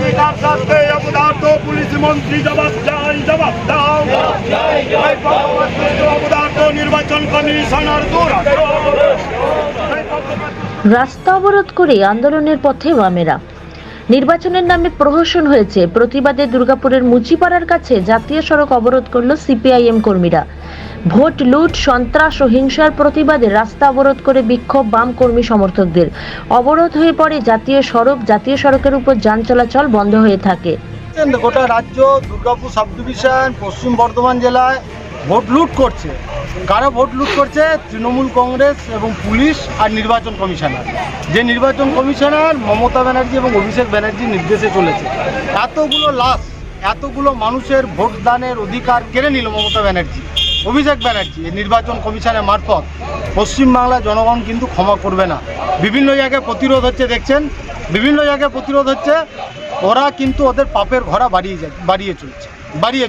Speaker সাথে অবদার্থ police মন্ত্রী জবাব চাই, জবাব দাও। অবদার্থ নির্বাচন কমিশনার দুরাত্ম। রাস্তা অবরোধ করে আন্দোলনের পথে বামেরা। নির্বাচনের নামে প্রহসন হয়েছে। প্রতিবাদে দুর্গাপুরের মুচিপাড়ার কাছে জাতীয় সড়ক অবরোধ করল সিপিআইএম কর্মীরা। ভোট লুট, সন্ত্রাস ও হিংসার প্রতিবাদে রাস্তা অবরোধ করে বিক্ষোভ বাম কর্মী সমর্থকদের। অবরোধ হয়ে পড়ে জাতীয় সড়ক। জাতীয় সড়কের উপর যান চলাচল বন্ধ হয়ে থাকে। গোটা রাজ্য, দুর্গাপুর সাব ডিভিশন, পশ্চিম বর্ধমান জেলায় ভোট লুট করছে। কারা ভোট লুট করছে? তৃণমূল কংগ্রেস এবং পুলিশ আর নির্বাচন কমিশনার। যে নির্বাচন কমিশনার মমতা ব্যানার্জি এবং অভিষেক ব্যানার্জির নির্দেশে চলেছে। এতগুলো লাশ, এতগুলো মানুষের ভোটদানের অধিকার কেড়ে নিল মমতা ব্যানার্জি, অভিষেক ব্যানার্জি এই নির্বাচন কমিশনের মারফত। পশ্চিমবাংলার জনগণ কিন্তু ক্ষমা করবে না। বিভিন্ন জায়গায় প্রতিরোধ হচ্ছে, দেখছেন বিভিন্ন জায়গায় প্রতিরোধ হচ্ছে। ওরা কিন্তু ওদের পাপের ঘোড়া বাড়িয়ে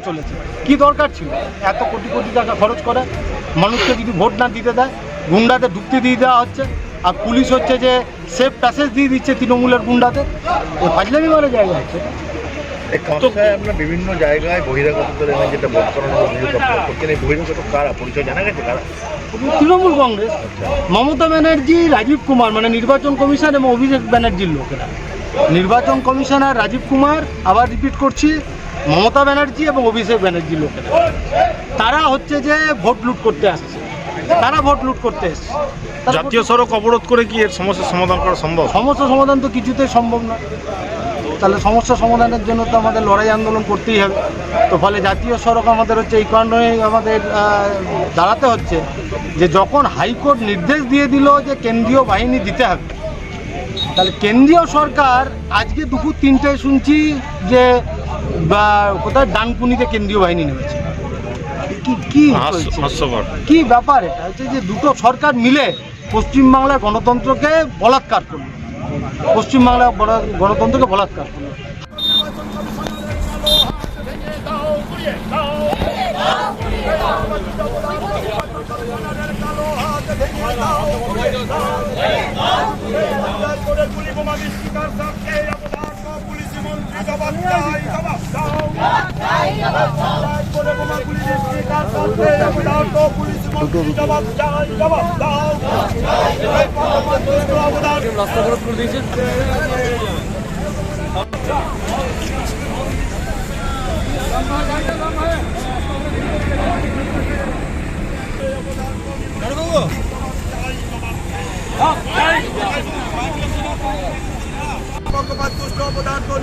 চলেছে। কি দরকার ছিল এত কোটি কোটি টাকা খরচ করে? মানুষকে যদি ভোট না দিতে দেয়, গুন্ডাদের ঢুকতে দিয়ে দেওয়া হচ্ছে। আর পুলিশ হচ্ছে যে সেফ প্যাসেজ দিয়ে দিচ্ছে তৃণমূলের গুন্ডাদের। ফাজলামি মারা জায়গা হচ্ছে। আপনার বিভিন্ন জায়গায় বহিরাগতদের এনে যেটা ভোট করানোর অভিযোগ করছেন, এই বহিরাগত কারা, পরিচয় জানা গেছে কারা? তৃণমূল কংগ্রেস, মমতা ব্যানার্জি, রাজীব কুমার, মানে নির্বাচন কমিশন এবং অভিষেক ব্যানার্জির লোকেরা। নির্বাচন কমিশনার রাজীব কুমার, আবার রিপিট করছি, মমতা ব্যানার্জি এবং অভিষেক ব্যানার্জির লোকেরা। তারা হচ্ছে যে ভোট লুট করতে আসছে। জাতীয় সড়ক অবরোধ করে কি এর সমস্যার সমাধান করা সম্ভব? সমস্যা সমাধান তো কিছুতেই সম্ভব না। তাহলে সমস্যা সমাধানের জন্য তো আমাদের লড়াই আন্দোলন করতেই হবে। তো ফলে জাতীয় সড়ক আমাদের হচ্ছে এই কারণে আমাদের দাঁড়াতে হচ্ছে যে যখন হাইকোর্ট নির্দেশ দিয়ে দিল যে কেন্দ্রীয় বাহিনী দিতে হবে, তাহলে কেন্দ্রীয় সরকার আজকে দুপুর 3টায় শুনছি যে কোথায় ডানকুনিতে কেন্দ্রীয় বাহিনী নেমেছে। কি ব্যাপার? এটা হচ্ছে যে দুটো সরকার মিলে পশ্চিমবাংলার গণতন্ত্রকে বলাৎকার করলো। রাস্তা অবরোধ করে দিয়েছে।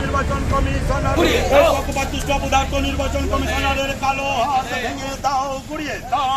নির্বাচন কমিশনার, নির্বাচন কমিশনারের কালো হাত ভেঙে দাও, গুড়িয়ে দাও।